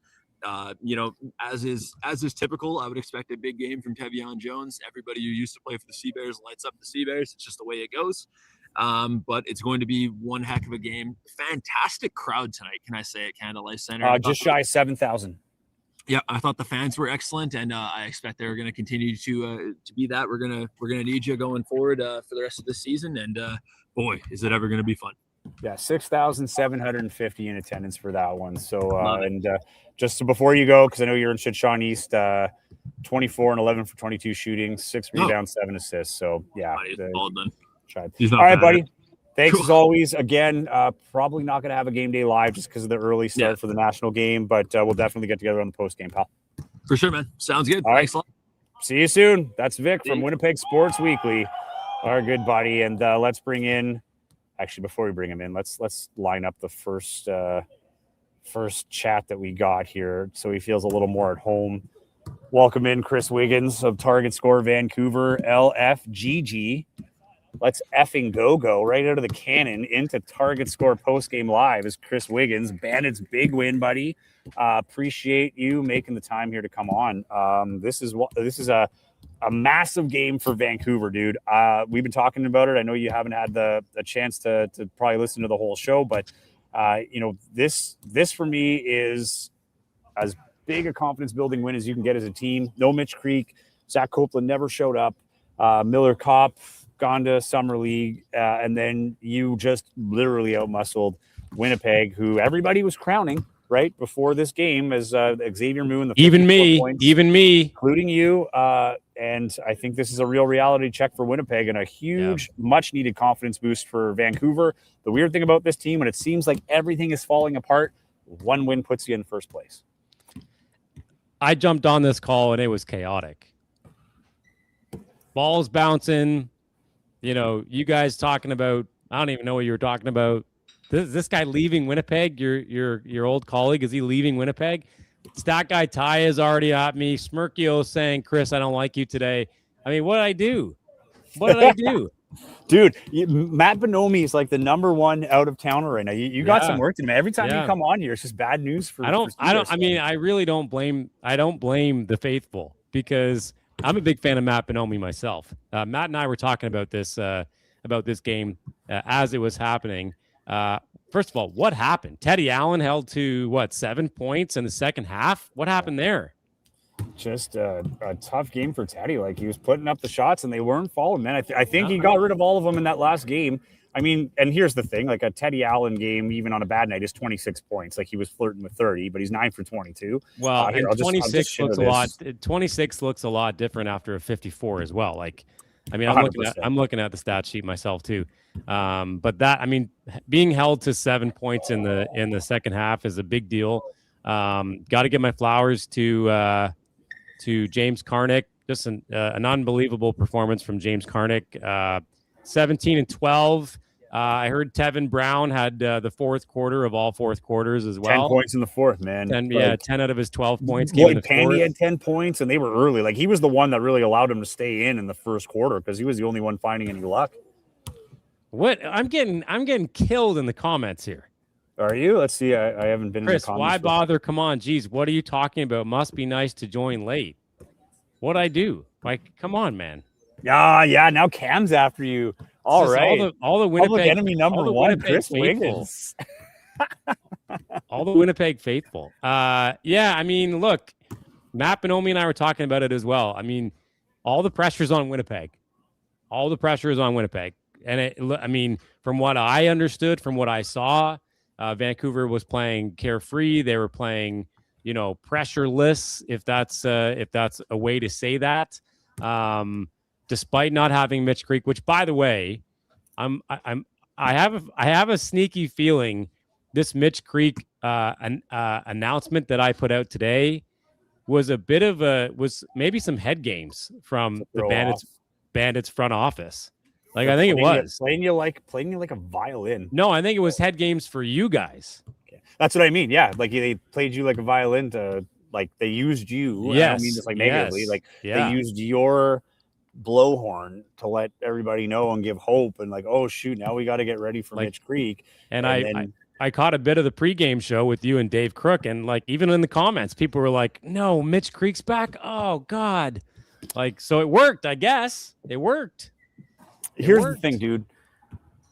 As is typical, I would expect a big game from Tevian Jones. Everybody who used to play for the Sea Bears lights up the Sea Bears. It's just the way it goes. But it's going to be one heck of a game. Fantastic crowd tonight. Can I say at Canada Life Center? Just shy of 7,000. Yeah, I thought the fans were excellent, and I expect they're going to continue to be that. We're gonna need you going forward for the rest of this season, and boy, is it ever going to be fun. Yeah, 6,750 in attendance for that one. So, just before you go, because I know you're in Sean East, 24 and 11 for 22 shooting, 6 rebounds, 7 assists. So, yeah. All done. All right, buddy. Thanks as always. Again, probably not going to have a game day live just because of the early start for the national game, but we'll definitely get together on the post game, pal. For sure, man. Sounds good. All Thanks right. See you soon. That's Vic from Winnipeg Sports Weekly, our good buddy. And let's bring in. Actually, before we bring him in, let's line up the first chat that we got here so he feels a little more at home. Welcome in Chris Wiggins of Target Score Vancouver, LFGG. Let's effing go right out of the cannon into Target Score postgame live is Chris Wiggins. Bandits big win, buddy. Appreciate you making the time here to come on. This is a massive game for Vancouver, dude. We've been talking about it. I know you haven't had the chance to probably listen to the whole show, but this for me is as big a confidence building win as you can get as a team. No Mitch Creek, Zach Copeland never showed up. Miller Kopp, Gonda, Summer League, and then you just literally outmuscled Winnipeg, who everybody was crowning right before this game as Xavier Moon, even me, including you. And I think this is a real reality check for Winnipeg and a huge, much needed confidence boost for Vancouver. The weird thing about this team, when it seems like everything is falling apart, one win puts you in first place. I jumped on this call and it was chaotic. Balls bouncing, you guys talking about, I don't even know what you were talking about. This guy leaving Winnipeg, your old colleague, is he leaving Winnipeg? Stat guy Ty is already at me. Smirkio saying, Chris, I don't like you today. I mean, what did I do? Dude, Matt Bonomi is like the number one out of towner right now. You got some work to do. Every time you come on here, it's just bad news for. I really don't blame the faithful, because I'm a big fan of Matt Bonomi myself. Matt and I were talking about this game as it was happening. First of all, what happened? Teddy Allen held to 7 points in the second half. What happened there? Just a tough game for Teddy. Like, he was putting up the shots and they weren't falling, man. I think he got rid of all of them in that last game. I mean, and here's the thing, like a Teddy Allen game, even on a bad night, is 26 points. Like, he was flirting with 30, but he's 9 for 22. Well, 26 looks a lot different after a 54 as well. Like, I mean, I'm looking at the stat sheet myself too. But that, I mean, being held to 7 points in the second half is a big deal. Got to give my flowers to James Karnick. Just an unbelievable performance from James Karnick. 17 and 12. I heard Tevin Brown had the fourth quarter of all fourth quarters as well. 10 points in the fourth, man. 10 out of his 12 points. Lloyd Pandy had 10 points, and they were early. Like, he was the one that really allowed him to stay in the first quarter because he was the only one finding any luck. What? I'm getting killed in the comments here. Are you? Let's see. I haven't been Chris, in the comments. Why bother? Come on, geez. What are you talking about? Must be nice to join late. What'd I do? Like, come on, man. Yeah. Now Cam's after you. All right. All the Winnipeg Public enemy number one, Chris Wiggins. All the Winnipeg faithful. I mean, look, Matt Bonomi and I were talking about it as well. I mean, all the pressure's on Winnipeg. And from what I understood, from what I saw, Vancouver was playing carefree. They were playing, pressureless, if that's a way to say that. Despite not having Mitch Creek, which, by the way, I have a sneaky feeling this Mitch Creek announcement that I put out today was maybe some head games from the Bandits front office. Like, I think it was playing you like a violin. No, I think it was head games for you guys. Okay. That's what I mean. Yeah, like they played you like a violin to, like, they used you. Yes. I don't mean this like negatively. Yes. Like, yeah. They used your blowhorn to let everybody know and give hope and like, oh shoot, now we got to get ready for Mitch Creek. And I caught a bit of the pregame show with you and Dave Crook, and like even in the comments, people were like, "No, Mitch Creek's back." Oh God, like, so it worked. I guess it worked. Here's the thing, dude.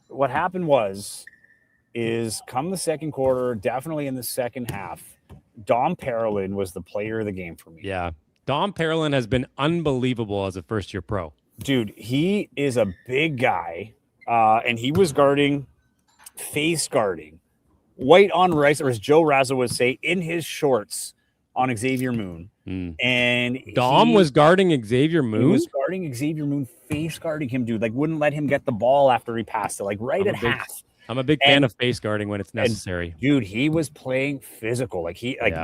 What happened is come the second quarter, definitely in the second half, Dom Parolin was the player of the game for me. Yeah. Dom Parolin has been unbelievable as a first-year pro. Dude, he is a big guy, and he was face guarding, white on rice, or as Joe Razzo would say, in his shorts on Xavier Moon. And Dom was guarding Xavier Moon? He was guarding Xavier Moon, face guarding him, dude. Like, wouldn't let him get the ball after he passed it, like right at half. I'm a big fan of face guarding when it's necessary. Dude, he was playing physical.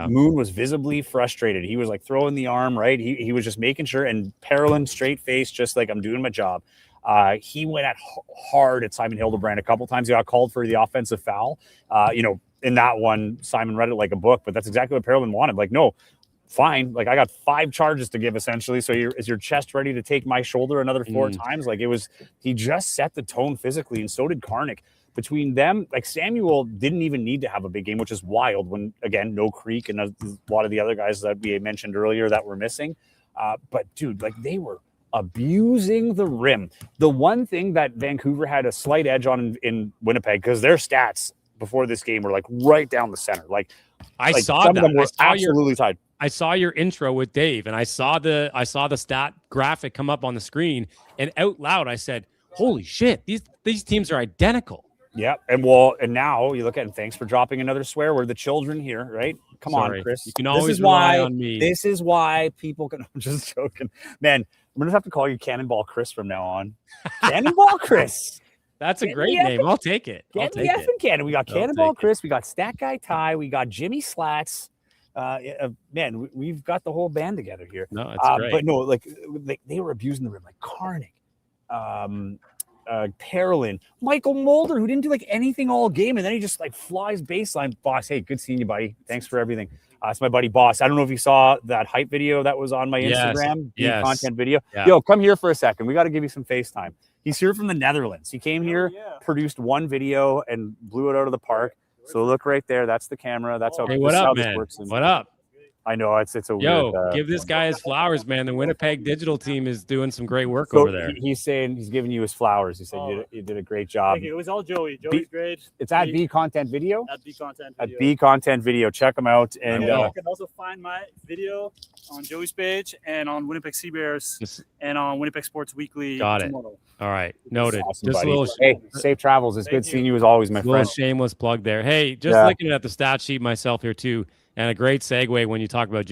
Moon was visibly frustrated. He was like throwing the arm, right? He was just making sure, and Parolin straight face, just like, I'm doing my job. He went at hard at Simon Hildebrand a couple times. He got called for the offensive foul. In that one, Simon read it like a book, but that's exactly what Parolin wanted. Like, no, fine. Like, I got 5 charges to give essentially. So is your chest ready to take my shoulder another 4 times? Like, he just set the tone physically, and so did Karnick. Between them, like, Samuel didn't even need to have a big game, which is wild when, again, no Creek and a lot of the other guys that we mentioned earlier that were missing. But dude, like, they were abusing the rim. The one thing that Vancouver had a slight edge on in Winnipeg, because their stats before this game were like right down the center. Like I saw some that. of them were absolutely tied. I saw your intro with Dave, and I saw the stat graphic come up on the screen, and out loud I said, "Holy shit, these teams are identical." Yeah, and now you look at it. Thanks for dropping another swear. We're the children here, right? Come on, Chris. You can always rely on me. This is why people can. I'm just joking, man. I'm gonna have to call you Cannonball Chris from now on. Cannonball Chris. That's a great name. I'll take it. Get the effing cannon. We got Cannonball Chris. We got Stat Guy Ty. We got Jimmy Slats. Man, we've got the whole band together here. No, it's great. But no, like they were abusing the rim, like Karnik, Parolin, Michael Mulder, who didn't do like anything all game, and then he just like flies baseline. Boss, hey, good seeing you, buddy. Thanks for everything. It's my buddy Boss. I don't know if you saw that hype video that was on my Instagram, content video. Yeah. Yo, come here for a second. We got to give you some FaceTime. He's here from the Netherlands. He came here, produced one video, and blew it out of the park. So look right there. That's the camera. That's how. Hey, what up, man? What up? I know it's a weird, give this guy his flowers, man. The Winnipeg digital team is doing some great work over there. He's saying he's giving you his flowers. He said you did a great job. Thank you. It was all Joey. Joey's great. It's at B Content Video. At B Content Video. At B Content Video. Check them out. And you can also find my video on Joey's page and on Winnipeg Sea Bears and on Winnipeg Sports Weekly. Got it. Tomorrow. All right, noted. Awesome, just buddy. Hey, safe travels. It's good seeing you as always, my friend. Little shameless plug there. Hey, just looking at the stat sheet myself here too. And a great segue when you talk about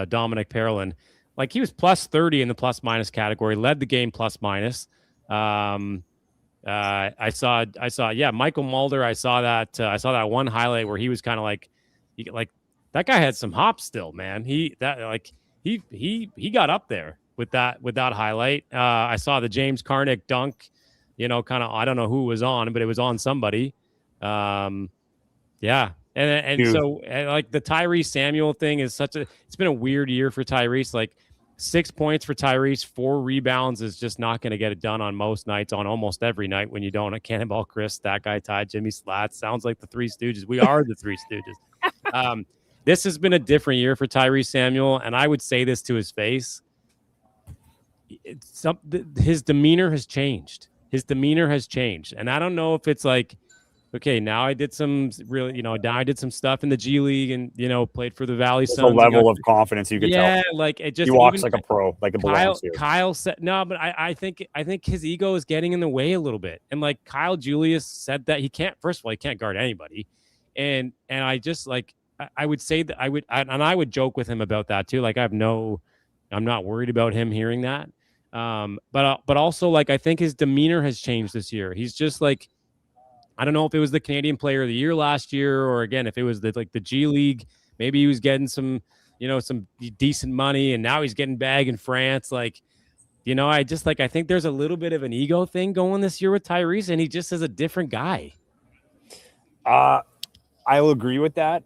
Dominic Parolin. Like he was plus 30 in the plus minus category, led the game plus minus. I saw, Michael Mulder. I saw that one highlight where he was kind of like that guy had some hops still, man. He got up there with that highlight. I saw the James Karnik dunk, kind of, I don't know who was on, but it was on somebody. And so like the Tyrese Samuel thing is it's been a weird year for Tyrese. Like 6 points for Tyrese, 4 rebounds is just not going to get it done on most nights, on almost every night when you don't. Cannonball Chris, that guy Ty, Jimmy Slats, sounds like the Three Stooges. We are the Three Stooges. This has been a different year for Tyrese Samuel, and I would say this to his face. His demeanor has changed. And I don't know if it's like, okay, now I did some now I did some stuff in the G League and, played for the Valley Suns. A level of confidence you could tell. Yeah, like it just. He walks like a pro, like a belongs to. Kyle said, no, but I think his ego is getting in the way a little bit. And like Kyle Julius said that he can't guard anybody. And I just like, I would say that I would joke with him about that too. Like I'm not worried about him hearing that. But also like, I think his demeanor has changed this year. He's just like, I don't know if it was the Canadian Player of the Year last year, or again, if it was the G League, maybe he was getting some decent money, and now he's getting bag in France. Like, I think there's a little bit of an ego thing going this year with Tyrese, and he just is a different guy. I'll agree with that.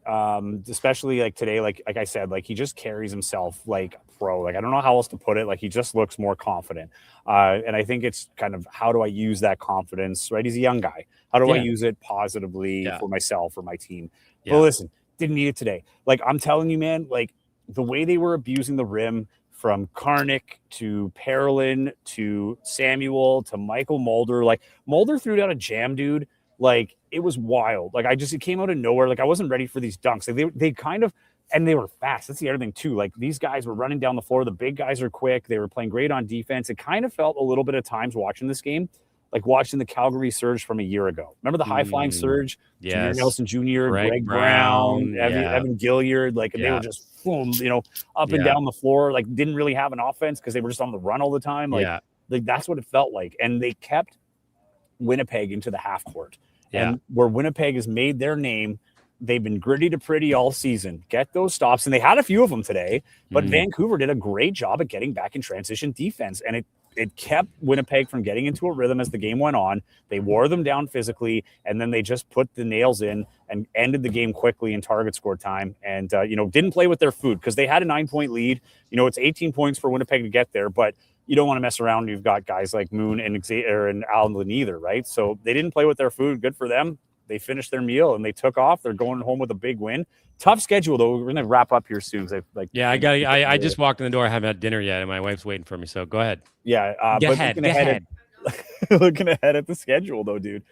Especially like today, like I said, like he just carries himself like a pro. Like I don't know how else to put it. Like he just looks more confident. And I think it's kind of, how do I use that confidence? Right? He's a young guy. How do I use it positively for myself or my team? Yeah. Well, listen, didn't need it today. Like I'm telling you, man, like the way they were abusing the rim, from Karnik to Parolin to Samuel to Michael Mulder. Like Mulder threw down a jam, dude. Like it was wild. Like it came out of nowhere. Like I wasn't ready for these dunks. Like they kind of, and they were fast. That's the other thing too. Like these guys were running down the floor. The big guys are quick. They were playing great on defense. It kind of felt a little bit of times watching this game, like watching the Calgary Surge from a year ago. Remember the high flying Surge? Yes. Junior Nelson Jr., Greg Brown, Evan Gilliard. Like they were just boom, up and down the floor. Like didn't really have an offense because they were just on the run all the time. Like that's what it felt like. And they kept Winnipeg into the half court. Yeah. And where Winnipeg has made their name, they've been gritty to pretty all season. Get those stops. And they had a few of them today, but Vancouver did a great job at getting back in transition defense. And it kept Winnipeg from getting into a rhythm as the game went on. They wore them down physically, and then they just put the nails in and ended the game quickly in target score time. And, didn't play with their food because they had a 9-point lead. It's 18 points for Winnipeg to get there, but you don't want to mess around. You've got guys like Moon and Xavier and Allen either, right? So they didn't play with their food. Good for them. They finished their meal and they took off. They're going home with a big win. Tough schedule though. We're gonna wrap up here soon. I just walked in the door. I haven't had dinner yet, and my wife's waiting for me. So go ahead. Yeah, Go but ahead. looking ahead at the schedule though, dude.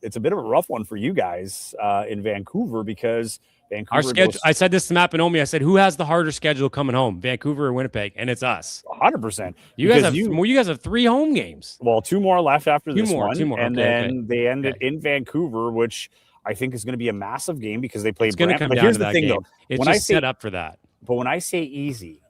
It's a bit of a rough one for you guys in Vancouver because Vancouver. Our schedule. I said this to Matt Panomi. I said, who has the harder schedule coming home, Vancouver or Winnipeg? And it's us. 100%. You guys have 3 home games. Well, 2 more left after this one. 2 more. And then they end it in Vancouver, which I think is going to be a massive game because they play. It's going to come down to that game. Though, it's just set up for that. But when I say easy,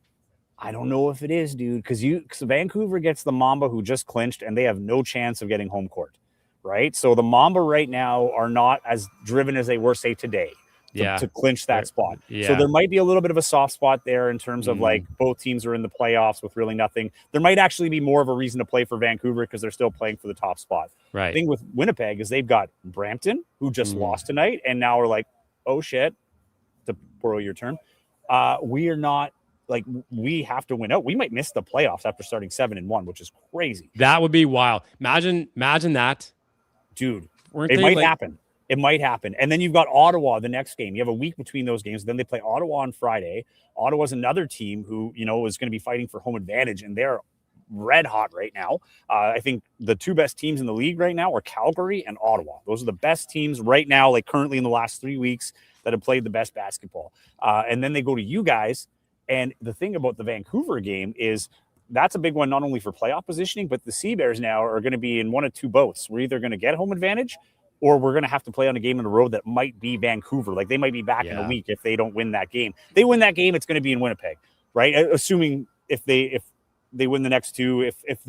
I don't know if it is, dude, because Vancouver gets the Mamba who just clinched, and they have no chance of getting home court, right? So the Mamba right now are not as driven as they were, say, today. To clinch that spot. Yeah. So there might be a little bit of a soft spot there in terms of like both teams are in the playoffs with really nothing. There might actually be more of a reason to play for Vancouver because they're still playing for the top spot. Right. The thing with Winnipeg is they've got Brampton, who just lost tonight, and now we're like, oh shit, to borrow your term. We are not like we have to win out. We might miss the playoffs after starting 7-1, which is crazy. That would be wild. Imagine that. Dude, it might happen. It might happen. And then you've got Ottawa the next game. You have a week between those games. Then they play Ottawa on Friday. Ottawa's another team who, is going to be fighting for home advantage, and they're red hot right now. I think the 2 best teams in the league right now are Calgary and Ottawa. Those are the best teams right now, like currently in the last 3 weeks that have played the best basketball. And then they go to you guys. And the thing about the Vancouver game is that's a big one, not only for playoff positioning, but the Sea Bears now are going to be in one of 2 boats. We're either going to get home advantage or we're going to have to play on a game in a road that might be Vancouver. Like they might be back in a week if they don't win that game. They win that game, it's going to be in Winnipeg, right? Assuming if they win the next 2, if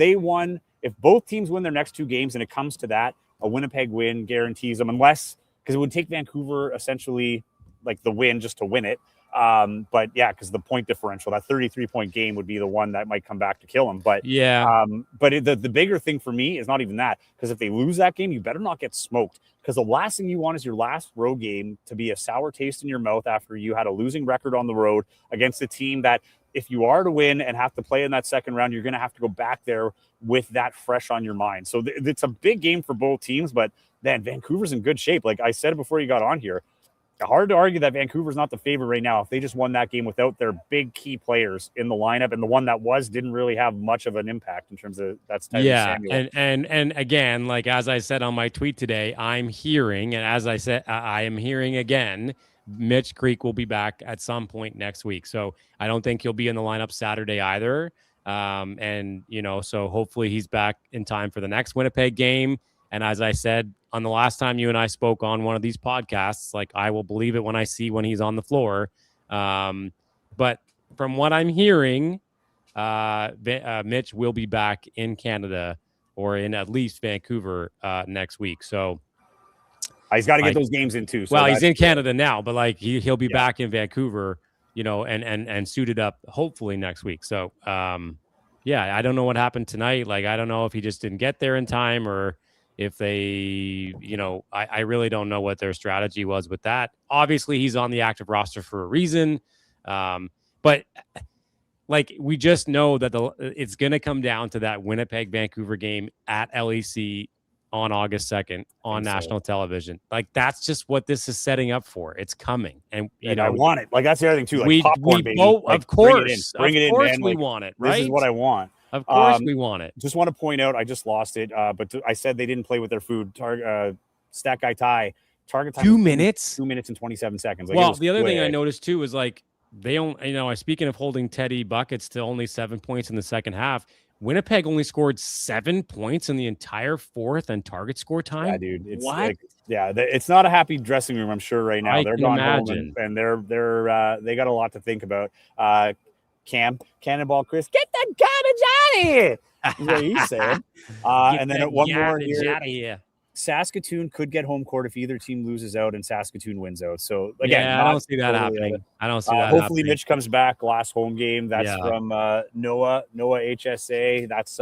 both teams win their next 2 games and it comes to that, a Winnipeg win guarantees them, because it would take Vancouver essentially like the win just to win it. But yeah, because the point differential, that 33-point game would be the one that might come back to kill them. But the bigger thing for me is not even that, because if they lose that game, you better not get smoked, because the last thing you want is your last road game to be a sour taste in your mouth after you had a losing record on the road against a team that, if you are to win and have to play in that second round, you're going to have to go back there with that fresh on your mind. So it's a big game for both teams, but then Vancouver's in good shape. Like I said before you got on here, hard to argue that Vancouver's not the favorite right now if they just won that game without their big key players in the lineup, and the one that didn't really have much of an impact in terms of that's Tyler Samuel. And again, like as I said on my tweet today, I'm hearing, and as I said, I am hearing again, Mitch Creek will be back at some point next week. So I don't think he'll be in the lineup Saturday either. So hopefully he's back in time for the next Winnipeg game. And as I said on the last time you and I spoke on one of these podcasts, like I will believe it when he's on the floor. But from what I'm hearing, Mitch will be back in Canada or in at least Vancouver next week. So he's got to get those games in too. So he's in Canada now, but like he'll be back in Vancouver, and suited up hopefully next week. So I don't know what happened tonight. Like I don't know if he just didn't get there in time or if they, I really don't know what their strategy was with that. Obviously, he's on the active roster for a reason. But like we just know that it's going to come down to that Winnipeg-Vancouver game at LEC on August 2nd on national television. Like that's just what this is setting up for. It's coming. And I want it. Like that's the other thing too. Like popcorn, baby. Of course. Bring it in, man. We want it, right? This is what I want. Of course we want it. Just want to point out, I just lost it, but I said they didn't play with their food. Stat Guy Ty, target time 2 minutes? 2 minutes and 27 seconds. Like, well, the other thing I noticed too is like they don't, speaking of holding Teddy buckets to only 7 points in the second half, Winnipeg only scored 7 points in the entire fourth and target score time. Yeah, dude. It's what? It's not a happy dressing room, I'm sure, right now. They're gone home and they got a lot to think about. Cannonball Chris, get the garbage out of here. That's what he said. And then one more here. Saskatoon could get home court if either team loses out and Saskatoon wins out. So again, I don't see that happening. Hopefully Mitch comes back last home game. That's from Noah HSA. That's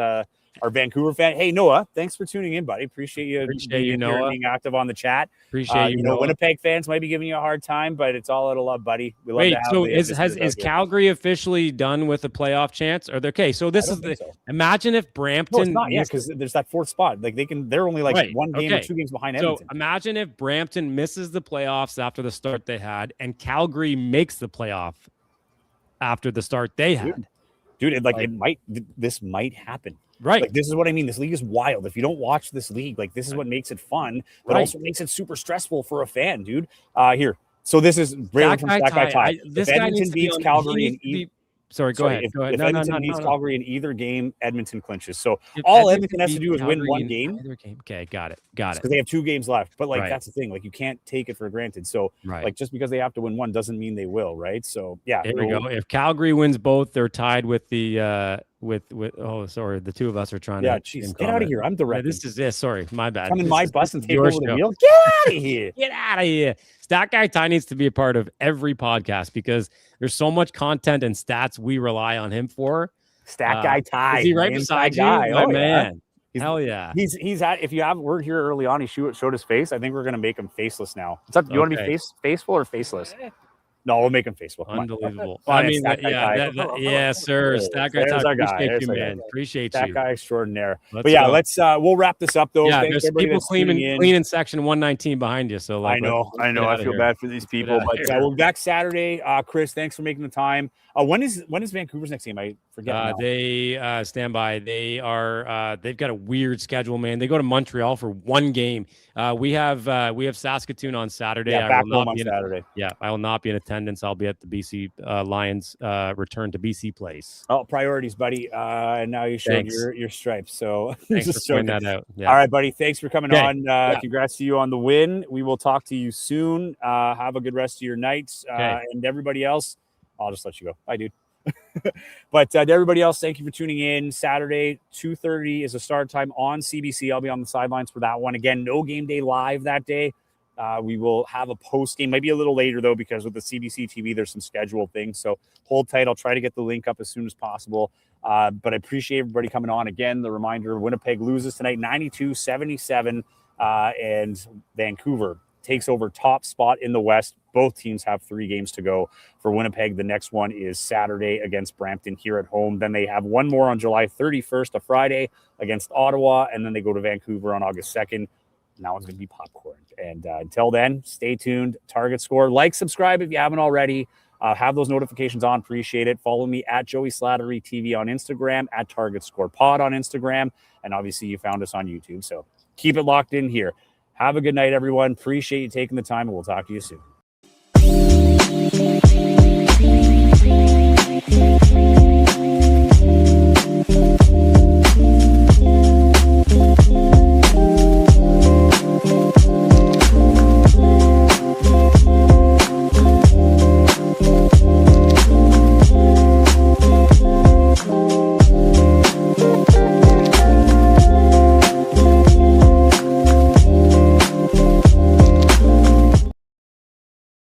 our Vancouver fan. Hey, Noah, thanks for tuning in, buddy. Appreciate you Noah. being active on the chat. Appreciate you. Noah. Winnipeg fans might be giving you a hard time, but it's all out of love, buddy. We love Wait, to have so the is Calgary officially done with the playoff chance? Or okay, so this is imagine if Brampton. No, it's not yet because there's that fourth spot. Like they're only like one game or 2 games behind Edmonton. So imagine if Brampton misses the playoffs after the start they had, and Calgary makes the playoff after the start they had. Dude, this might happen. Right. Like, this is what I mean. This league is wild. If you don't watch this league, like, this is what makes it fun, but also makes it super stressful for a fan, dude. Here. So this is Braylon from Stack Guy Ty. If Edmonton beats Calgary in Sorry, go ahead. If Edmonton beats Calgary in either game, Edmonton clinches. So all Edmonton has to do is win one game. Okay, got it. Because they have 2 games left. But that's the thing. Like, you can't take it for granted. So like, just because they have to win one doesn't mean they will, right? So yeah. There we go. If Calgary wins both, they're tied with the the two of us are trying to. Geez, get out of here. I'm directing. This is it. Sorry, my bad. Come in my bus and take over the wheel. Get out of here. Get out of here. Stat Guy Ty needs to be a part of every podcast because there's so much content and stats we rely on him for. Stat Guy Ty. Is he right beside you? My man. Hell yeah. He's at, if you have word here early on, he showed his face. I think we're going to make him faceless now. What's up? Do you want to be faceful or faceless? No, we'll make him faithful. Unbelievable. I mean, yes, sir. Stat Guy Ty. Appreciate you, man. Appreciate you. Stat Guy extraordinaire. But yeah, let's we'll wrap this up though. Yeah, there's people cleaning section 119 behind you. So I know. I feel bad for these people, but we'll be back Saturday. Chris, thanks for making the time. When is Vancouver's next game? I forget. They stand by. They are they've got a weird schedule, man. They go to Montreal for one game. We have Saskatoon on Saturday. Yeah, back home on Saturday. Yeah, I will not be in attendance. I'll be at the BC Lions return to BC Place. Oh, priorities, buddy. And now you showed your stripes. So thanks for pointing that out. Yeah. All right, buddy. Thanks for coming on. Congrats to you on the win. We will talk to you soon. Have a good rest of your night. And everybody else, I'll just let you go. Bye, dude. But to everybody else, thank you for tuning in. Saturday, 2:30 is the start time on CBC. I'll be on the sidelines for that one. Again, no game day live that day. We will have a post game, maybe a little later though, because with the CBC TV, there's some scheduled things. So hold tight. I'll try to get the link up as soon as possible. But I appreciate everybody coming on. Again, the reminder, Winnipeg loses tonight, 92-77, and Vancouver takes over top spot in the West. Both teams have 3 games to go. For Winnipeg, the next one is Saturday against Brampton here at home. Then they have one more on July 31st, a Friday, against Ottawa, and then they go to Vancouver on August 2nd. And that one's going to be popcorn. And until then, stay tuned. Target Score. Like, subscribe if you haven't already. Have those notifications on. Appreciate it. Follow me at Joey Slattery TV on Instagram, at Target Score Pod on Instagram. And obviously, you found us on YouTube. So keep it locked in here. Have a good night, everyone. Appreciate you taking the time, and we'll talk to you soon.